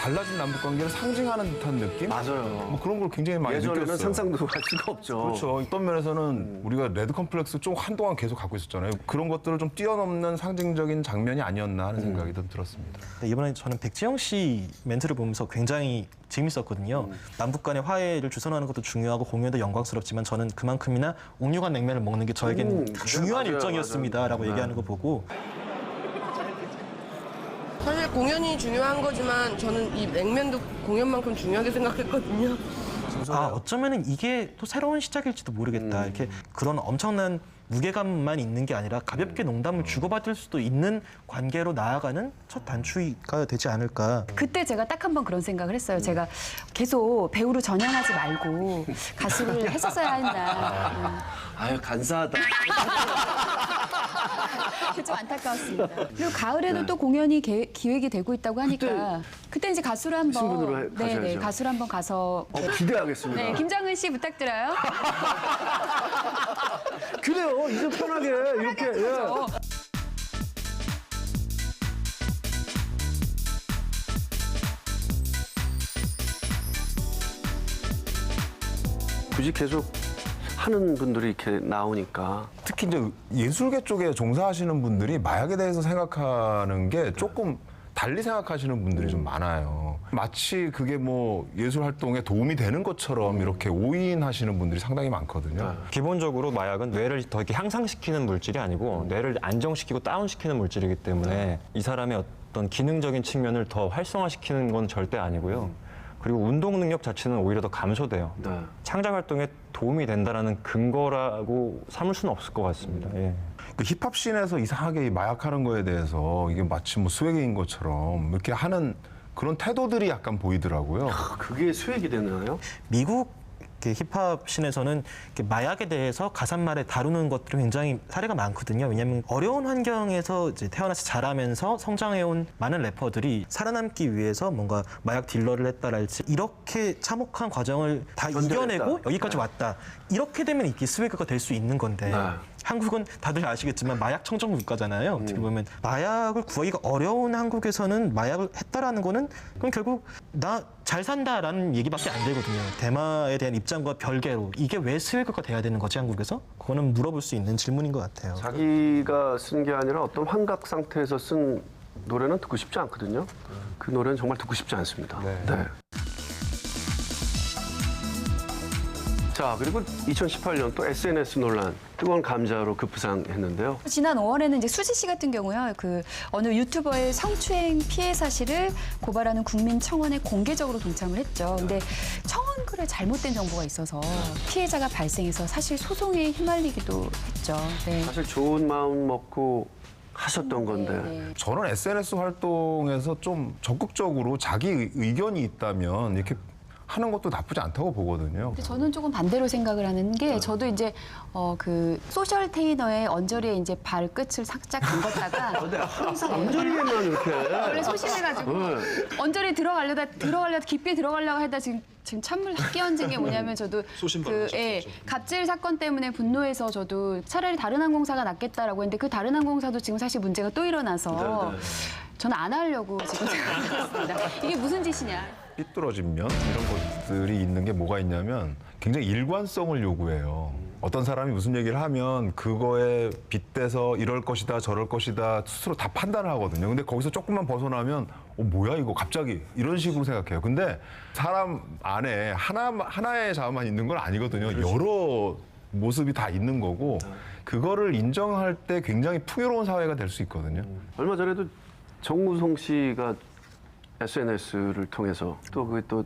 달라진 남북 관계를 상징하는 듯한 느낌? 맞아요. 뭐 그런 걸 굉장히 많이 예전에는 느꼈어요. 상상도 할 수가 없죠. 그렇죠. 어떤 면에서는 우리가 레드 컴플렉스 좀 한동안 계속 갖고 있었잖아요. 그런 것들을 좀 뛰어넘는 상징적인 장면이 아니었나 하는 생각이 좀 들었습니다. 이번에 저는 백지영 씨 멘트를 보면서 굉장히 재밌었거든요. 남북 간의 화해를 주선하는 것도 중요하고 공연도 영광스럽지만 저는 그만큼이나 옥류관 냉면을 먹는 게 저에게는 중요한 맞아요, 일정이었습니다라고 맞아요. 얘기하는 거 보고 사실 공연이 중요한 거지만 저는 이 냉면도 공연만큼 중요하게 생각했거든요. 아 어쩌면은 이게 또 새로운 시작일지도 모르겠다. 이렇게 그런 엄청난 무게감만 있는 게 아니라 가볍게 농담을 주고받을 수도 있는 관계로 나아가는 첫 단추가 되지 않을까. 그때 제가 딱 한 번 그런 생각을 했어요. 제가 계속 배우로 전향하지 말고 가수를 했었어야 했나. 아유 간사하다. 좀 안타까웠습니다. 그리고 가을에도 또 공연이 기획이 되고 있다고 하니까 그때 이제 가수를 한번 신분으로 가셔야죠. 가수를 한번 가서 기대하겠습니다. 네, 김장은 씨 부탁드려요. 그래요. 이제 편하게 이렇게. 예. 굳이 계속 하는 분들이 이렇게 나오니까 특히 이제 예술계 쪽에 종사하시는 분들이 마약에 대해서 생각하는 게 조금 달리 생각하시는 분들이 좀 많아요. 마치 그게 뭐 예술 활동에 도움이 되는 것처럼 이렇게 오인하시는 분들이 상당히 많거든요. 기본적으로 마약은 뇌를 더 이렇게 향상시키는 물질이 아니고 뇌를 안정시키고 다운시키는 물질이기 때문에 이 사람의 어떤 기능적인 측면을 더 활성화시키는 건 절대 아니고요. 그리고 운동 능력 자체는 오히려 더 감소돼요. 창작 활동에 도움이 된다라는 근거라고 삼을 수는 없을 것 같습니다. 예. 그 힙합 씬에서 이상하게 이 마약하는 거에 대해서 이게 마치 뭐 스웨그인 것처럼 이렇게 하는 그런 태도들이 약간 보이더라고요. 그게 스웨그 되나요? 미국 힙합 씬에서는 마약에 대해서 가사말에 다루는 것들이 굉장히 사례가 많거든요. 왜냐하면 어려운 환경에서 이제 태어나서 자라면서 성장해온 많은 래퍼들이 살아남기 위해서 뭔가 마약 딜러를 했다랄지 이렇게 참혹한 과정을 다 이겨내고 여기까지 왔다. 이렇게 되면 이게 스웨그가 될 수 있는 건데 한국은 다들 아시겠지만 마약 청정 국가잖아요. 어떻게 보면 마약을 구하기가 어려운 한국에서는 마약을 했다라는 거는 그럼 결국 나 잘 산다라는 얘기밖에 안 되거든요. 대마에 대한 입장과 별개로 이게 왜 스웨그가 돼야 되는 거지 한국에서? 그거는 물어볼 수 있는 질문인 것 같아요. 자기가 쓴 게 아니라 어떤 환각 상태에서 쓴 노래는 듣고 싶지 않거든요. 그 노래는 정말 듣고 싶지 않습니다. 네. 자, 그리고 2018년 또 SNS 논란, 뜨거운 감자로 급부상했는데요. 지난 5월에는 이제 수지 씨 같은 경우요, 그 어느 유튜버의 성추행 피해 사실을 고발하는 국민청원에 공개적으로 동참을 했죠. 근데 청원 글에 잘못된 정보가 있어서 피해자가 발생해서 사실 소송에 휘말리기도 했죠. 네. 사실 좋은 마음 먹고 하셨던 건데. 저는 SNS 활동에서 좀 적극적으로 자기 의견이 있다면 이렇게 하는 것도 나쁘지 않다고 보거든요. 근데 저는 조금 반대로 생각을 하는 게 저도 이제 그 소셜 테이너의 언저리에 이제 발끝을 살짝 담갔다가 항상 언저리에만 이렇게 원래 소심해가지고 언저리 들어가려다 깊게 들어가려고 하다 지금 찬물 끼얹은 게 뭐냐면 저도 갑질 사건 때문에 분노해서 저도 차라리 다른 항공사가 낫겠다라고 했는데 그 다른 항공사도 지금 사실 문제가 또 일어나서 저는 안 하려고 지금 생각했습니다. 이게 무슨 짓이냐. 삐뚤어진 면 이런 것들이 있는 게 뭐가 있냐면 굉장히 일관성을 요구해요. 어떤 사람이 무슨 얘기를 하면 그거에 빗대서 이럴 것이다 저럴 것이다 스스로 다 판단을 하거든요. 근데 거기서 조금만 벗어나면 뭐야 이거 갑자기 이런 식으로 생각해요. 근데 사람 안에 하나의 자아만 있는 건 아니거든요. 여러 모습이 다 있는 거고 그거를 인정할 때 굉장히 풍요로운 사회가 될 수 있거든요. 얼마 전에도 정무성 씨가 SNS를 통해서 또 그게 또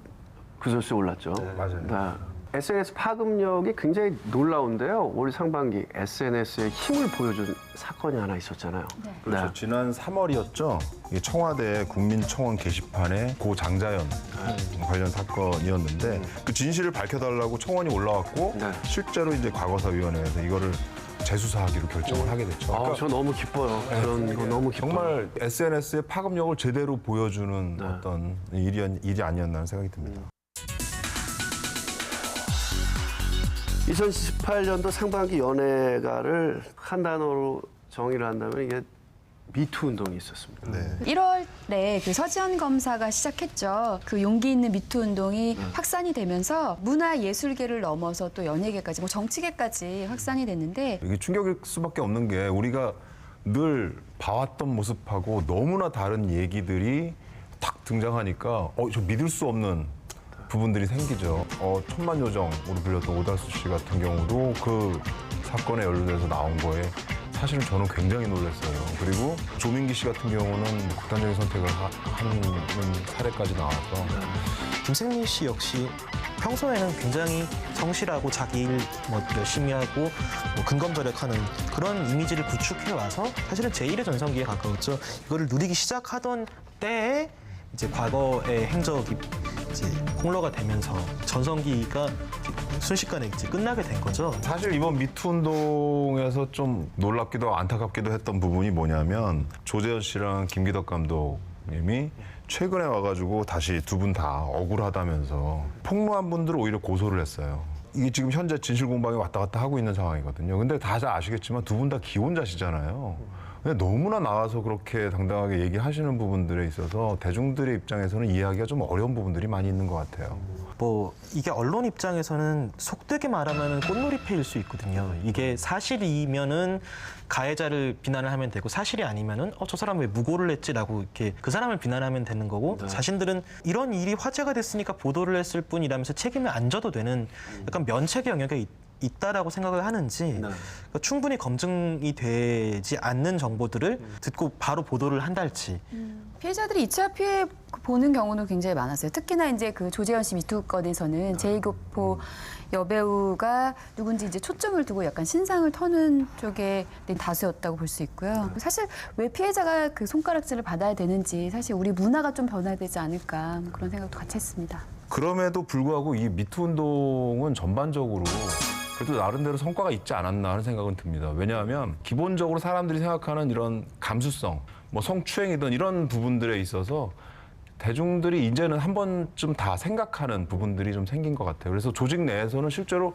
구설수에 올랐죠. 네, 맞아요. SNS 파급력이 굉장히 놀라운데요. 올 상반기 SNS의 힘을 보여준 사건이 하나 있었잖아요. 그렇죠. 지난 3월이었죠. 청와대 국민청원 게시판에 고 장자연 관련 사건이었는데 그 진실을 밝혀달라고 청원이 올라왔고 실제로 이제 과거사위원회에서 이거를 재수사하기로 결정을 하게 됐죠. 그러니까 저 너무 기뻐요. 그런 거 너무 기뻐요. 정말 SNS의 파급력을 제대로 보여주는 어떤 일이 아니었나 하는 생각이 듭니다. 2018년도 상반기 연예가를 한 단어로 정의를 한다면 이게 미투 운동이 있었습니다. 1월에 그 서지현 검사가 시작했죠. 그 용기 있는 미투 운동이 확산이 되면서 문화예술계를 넘어서 또 연예계까지, 뭐 정치계까지 확산이 됐는데 이게 충격일 수밖에 없는 게 우리가 늘 봐왔던 모습하고 너무나 다른 얘기들이 탁 등장하니까 저 믿을 수 없는 부분들이 생기죠. 천만요정으로 불렸던 오달수 씨 같은 경우도 그 사건에 연루돼서 나온 거에 사실은 저는 굉장히 놀랐어요. 그리고 조민기 씨 같은 경우는 극단적인 선택을 하는 사례까지 나와서 김생민 씨 역시 평소에는 굉장히 성실하고 자기 일 열심히 하고 근검절약하는 그런 이미지를 구축해 와서 사실은 제1의 전성기에 가까웠죠. 이거를 누리기 시작하던 때에 이제 과거의 행적이 이제 폭로가 되면서 전성기가 순식간에 이제 끝나게 된 거죠. 사실 이번 미투 운동에서 좀 놀랍기도 안타깝기도 했던 부분이 뭐냐면 조재현 씨랑 김기덕 감독님이 최근에 와가지고 다시 두 분 다 억울하다면서 폭로한 분들을 오히려 고소를 했어요. 이게 지금 현재 진실 공방에 왔다 갔다 하고 있는 상황이거든요. 근데 다들 아시겠지만 두 분 다 기혼자시잖아요. 근데 너무나 나와서 그렇게 당당하게 얘기하시는 부분들에 있어서 대중들의 입장에서는 이해하기가 좀 어려운 부분들이 많이 있는 것 같아요. 이게 언론 입장에서는 속되게 말하면 꽃놀이패일 수 있거든요. 이게 사실이면은 가해자를 비난을 하면 되고 사실이 아니면은 저 사람 왜 무고를 했지라고 이렇게 그 사람을 비난하면 되는 거고 자신들은 이런 일이 화제가 됐으니까 보도를 했을 뿐이라면서 책임을 안 져도 되는 약간 면책의 영역에 있다라고 생각을 하는지 그러니까 충분히 검증이 되지 않는 정보들을 듣고 바로 보도를 한달지 피해자들이 2차 피해 보는 경우는 굉장히 많았어요. 특히나 이제 그 조재현 씨 미투 건에서는 제2교포 여배우가 누군지 이제 초점을 두고 약간 신상을 터는 쪽에 다수였다고 볼 수 있고요. 사실 왜 피해자가 그 손가락질을 받아야 되는지 사실 우리 문화가 좀 변화야 되지 않을까 그런 생각도 같이 했습니다. 그럼에도 불구하고 이 미투 운동은 전반적으로 그래도 나름대로 성과가 있지 않았나 하는 생각은 듭니다. 왜냐하면 기본적으로 사람들이 생각하는 이런 감수성, 뭐 성추행이든 이런 부분들에 있어서 대중들이 이제는 한 번쯤 다 생각하는 부분들이 좀 생긴 것 같아요. 그래서 조직 내에서는 실제로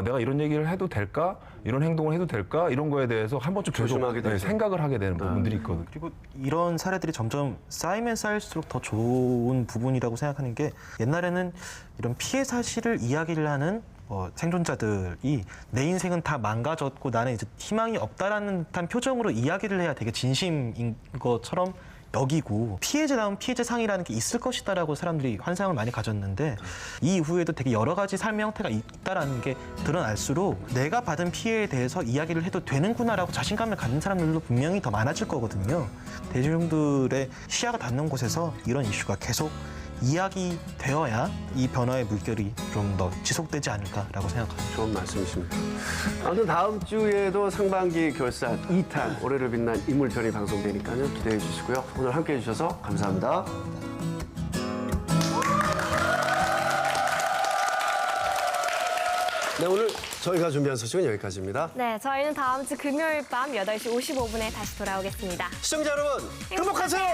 내가 이런 얘기를 해도 될까? 이런 행동을 해도 될까? 이런 거에 대해서 한 번쯤 조심하게 되죠. 생각을 하게 되는 부분들이 있거든요. 그리고 이런 사례들이 점점 쌓이면 쌓일수록 더 좋은 부분이라고 생각하는 게 옛날에는 이런 피해 사실을 이야기를 하는 생존자들이 내 인생은 다 망가졌고 나는 이제 희망이 없다라는 듯한 표정으로 이야기를 해야 되게 진심인 것처럼 여기고 피해자다운 피해자상이라는 게 있을 것이다라고 사람들이 환상을 많이 가졌는데 이 이후에도 되게 여러 가지 삶의 형태가 있다라는 게 드러날수록 내가 받은 피해에 대해서 이야기를 해도 되는구나라고 자신감을 갖는 사람들도 분명히 더 많아질 거거든요. 대중들의 시야가 닿는 곳에서 이런 이슈가 계속 이야기되어야 이 변화의 물결이 좀 더 지속되지 않을까라고 생각합니다. 좋은 말씀이십니다. 아무튼 다음 주에도 상반기 결산 2탄 올해를 빛난 인물편이 방송되니까요. 기대해 주시고요. 오늘 함께해 주셔서 감사합니다. 네, 오늘 저희가 준비한 소식은 여기까지입니다. 네, 저희는 다음 주 금요일 밤 8시 55분에 다시 돌아오겠습니다. 시청자 여러분, 행복하세요!